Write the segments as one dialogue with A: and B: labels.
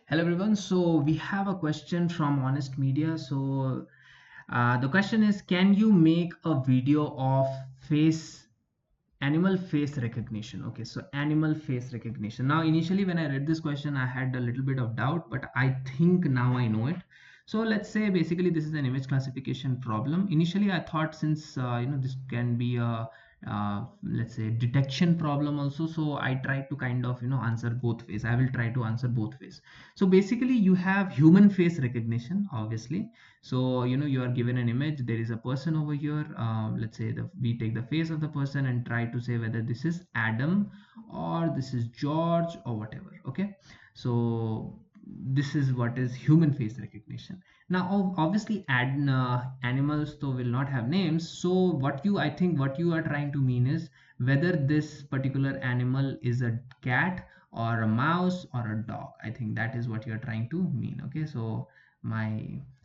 A: Hello everyone. So we have a question from Honest Media. So the question is, can you make a video of face animal face recognition? Okay, so animal face recognition. Now, initially when I read this question, I had a little bit of doubt, but I think now I know it. So let's say basically this is an image classification problem. Initially, I thought since this can be a let's say detection problem also, so I try to kind of answer both ways. I will try to answer both ways. So basically you have human face recognition, obviously. So you are given an image, there is a person over here. Let's say we take the face of the person and try to say whether this is Adam or this is George or whatever. Okay, so this is what is human face recognition. Now obviously animals though will not have names. So I think what you are trying to mean is whether this particular animal is a cat or a mouse or a dog. I think that is what you're trying to mean. Okay, so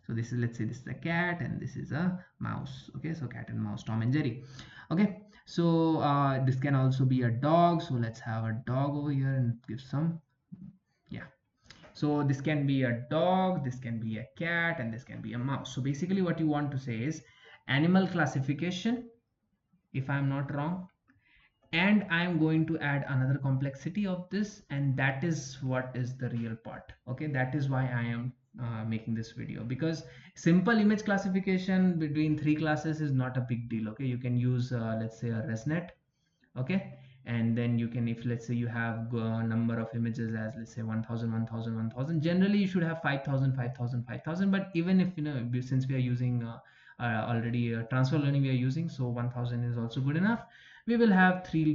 A: this is, let's say this is a cat and this is a mouse. Okay, so cat and mouse, Tom and Jerry. Okay, so this can also be a dog. So let's have a dog over here and give some, yeah. So this can be a dog, this can be a cat, and this can be a mouse. So basically what you want to say is animal classification, if I'm not wrong, and I'm going to add another complexity of this, and that is what is the real part. Okay, that is why I am making this video, because simple image classification between three classes is not a big deal. Okay, you can use let's say a ResNet. Okay, and then you can, if let's say you have a number of images as let's say 1000, 1000, 1000, generally you should have 5000, 5000, 5000. But even if since we are using already transfer learning we are using, so 1000 is also good enough. We will have three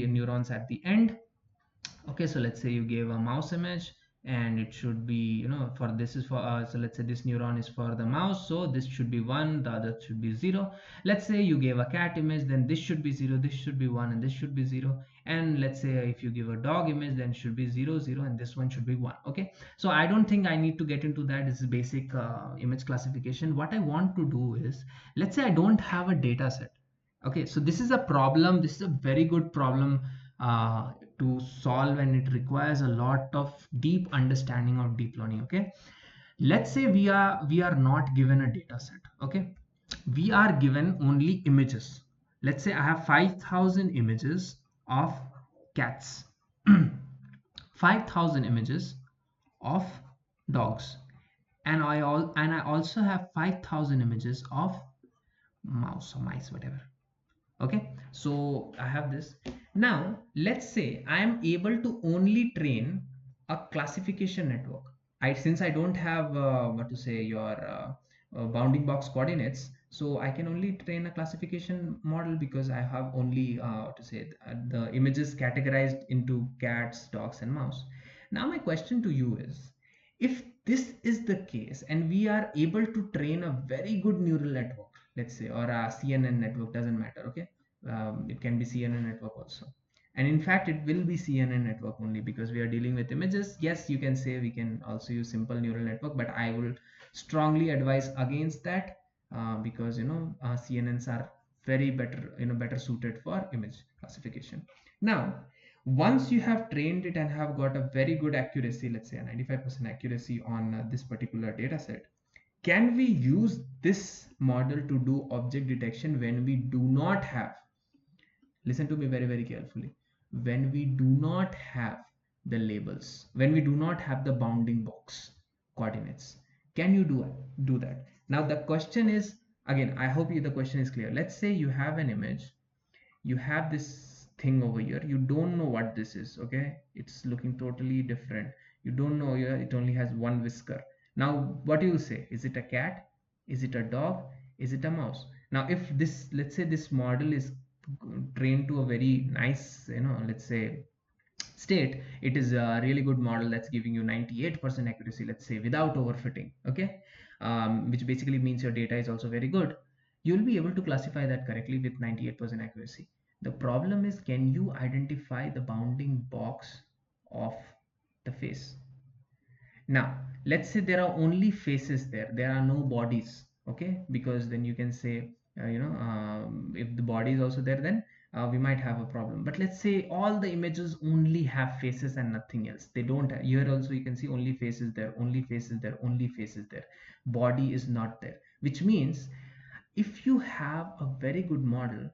A: neurons at the end. Okay, so let's say you gave a mouse image, and it should be, for this is for so let's say this neuron is for the mouse, so this should be 1, the other should be 0. Let's say you gave a cat image, then this should be 0, this should be 1, and this should be 0. And let's say if you give a dog image, then should be 0, 0, and this one should be 1. Okay, so I don't think I need to get into that. This is basic image classification. What I want to do is, let's say I don't have a data set. Okay, so this is a problem, this is a very good problem uh, to solve, and it requires a lot of deep understanding of deep learning. Okay, let's say we are not given a data set. Okay, we are given only images. Let's say I have 5000 images of cats, 5000 images of dogs, and I also have 5000 images of mouse or mice, whatever. Okay, so I have this. Now let's say I am able to only train a classification network. Since I don't have what to say your bounding box coordinates, so I can only train a classification model because I have only to say the images categorized into cats, dogs, and mouse. Now my question to you is, if this is the case and we are able to train a very good neural network, let's say, or a CNN network, doesn't matter. Okay, it can be CNN network also, and in fact it will be CNN network only because we are dealing with images. Yes, you can say we can also use simple neural network, but I will strongly advise against that because CNNs are very better, better suited for image classification. Now once you have trained it and have got a very good accuracy, let's say a 95% accuracy on this particular data set, can we use this model to do object detection when we do not have, listen to me very very carefully, when we do not have the labels, when we do not have the bounding box coordinates? Can you do that? Now the question is, again, I hope the question is clear. Let's say you have an image, you have this thing over here, you don't know what this is. Okay, it's looking totally different, you don't know, yeah, it only has one whisker. Now what do you say? Is it a cat? Is it a dog? Is it a mouse? Now if this, let's say this model is trained to a very nice, let's say state, it is a really good model that's giving you 98% accuracy, let's say, without overfitting. Okay, which basically means your data is also very good. You'll be able to classify that correctly with 98% accuracy. The problem is, can you identify the bounding box of the face? Now let's say there are only faces there, there are no bodies. Okay, because then you can say if the body is also there, then we might have a problem. But let's say all the images only have faces and nothing else. They don't have, here also you can see only faces there, only faces there, only faces there. Body is not there, which means if you have a very good model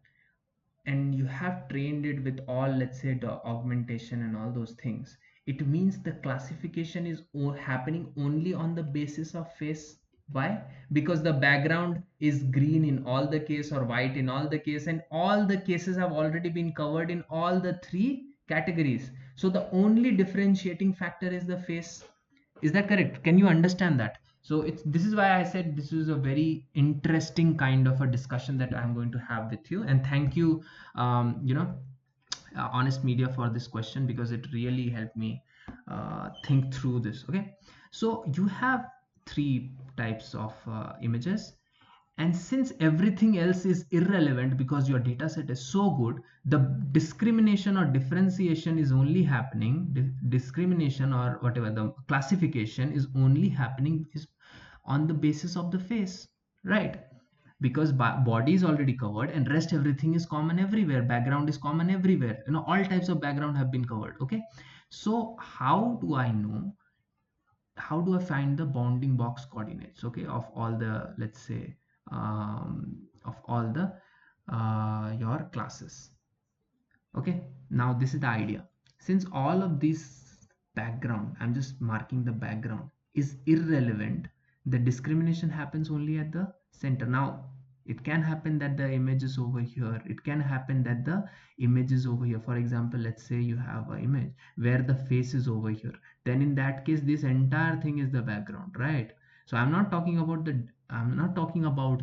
A: and you have trained it with all, let's say, the augmentation and all those things, it means the classification is happening only on the basis of face. Why? Because the background is green in all the case or white in all the case, and all the cases have already been covered in all the three categories. So the only differentiating factor is the face. Is that correct? Can you understand that? So it's, this is why I said this is a very interesting kind of a discussion that I'm going to have with you. And thank you, honest media, for this question, because it really helped me think through this. Okay, so you have three types of images, and since everything else is irrelevant because your data set is so good, the discrimination or differentiation is only happening, discrimination or whatever, the classification is only happening is on the basis of the face, right? Because body is already covered and rest everything is common everywhere, background is common everywhere, all types of background have been covered. Okay, so how do I find the bounding box coordinates, okay, of all the, let's say, of all the your classes? Okay, now this is the idea. Since all of this background, I'm just marking the background, is irrelevant, the discrimination happens only at the center. Now it can happen that the image is over here, it can happen that the image is over here. For example, let's say you have an image where the face is over here, then in that case this entire thing is the background, right? So I'm not talking about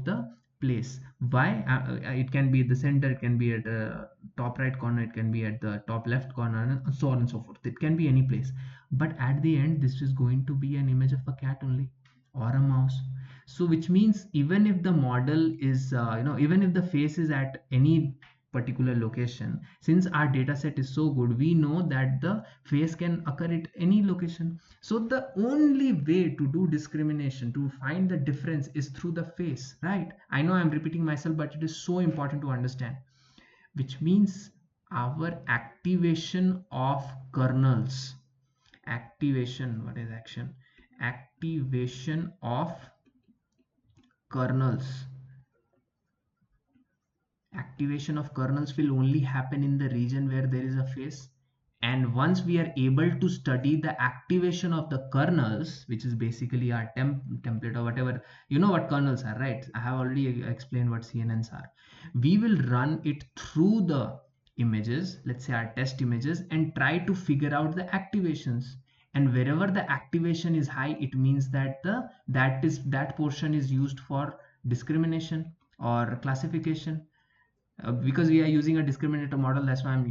A: the place. Why? It can be at the center, it can be at the top right corner, it can be at the top left corner, and so on and so forth. It can be any place, but at the end this is going to be an image of a cat only, or a mouse. So which means even if the model is even if the face is at any particular location, since our data set is so good, we know that the face can occur at any location. So the only way to do discrimination, to find the difference, is through the face, right? I know I'm repeating myself, but it is so important to understand. Which means our activation of kernels, activation, what is action? Activation of kernels, activation of kernels will only happen in the region where there is a face. And once we are able to study the activation of the kernels, which is basically our template or whatever, you know what kernels are, right? I have already explained what cnn's are. We will run it through the images, let's say our test images, and try to figure out the activations. And wherever the activation is high, it means that that portion is used for discrimination or classification. Because we are using a discriminator model, that's why I'm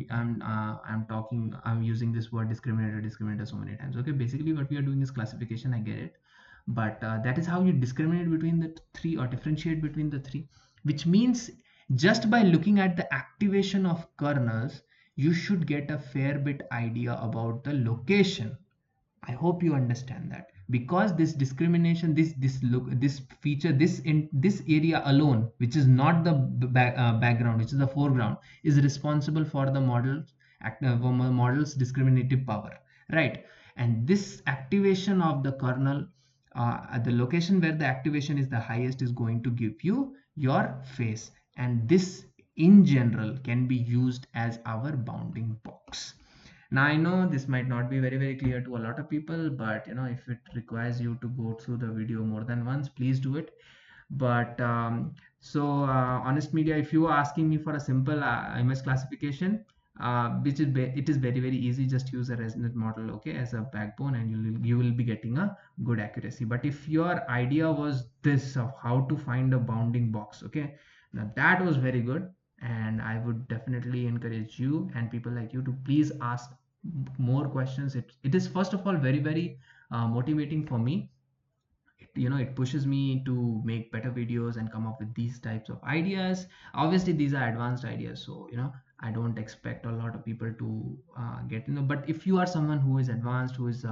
A: using this word discriminator so many times. Okay, basically what we are doing is classification, I get it, but that is how you discriminate between the three or differentiate between the three. Which means just by looking at the activation of kernels, you should get a fair bit idea about the location. I hope you understand that, because this discrimination, this feature, this area alone, which is not the background, which is the foreground, is responsible for the model's discriminative power, right? And this activation of the kernel, at the location where the activation is the highest, is going to give you your face, and this in general can be used as our bounding box. Now I know this might not be very clear to a lot of people, but if it requires you to go through the video more than once, please do it. But honest media, if you are asking me for a simple image classification, it is very easy. Just use a resonant model, okay, as a backbone, and you will be getting a good accuracy. But if your idea was this of how to find a bounding box, okay, now that was very good, and I would definitely encourage you and people like you to please ask more questions. It is first of all very motivating for me. It pushes me to make better videos and come up with these types of ideas. Obviously these are advanced ideas, so I don't expect a lot of people to get but if you are someone who is advanced, who is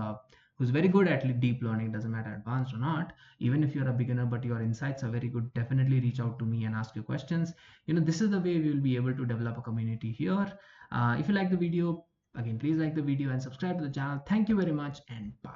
A: who's very good at deep learning, doesn't matter advanced or not. Even if you're a beginner but your insights are very good, definitely reach out to me and ask your questions. This is the way we will be able to develop a community here. If you like the video, again, please like the video and subscribe to the channel. Thank you very much, and bye.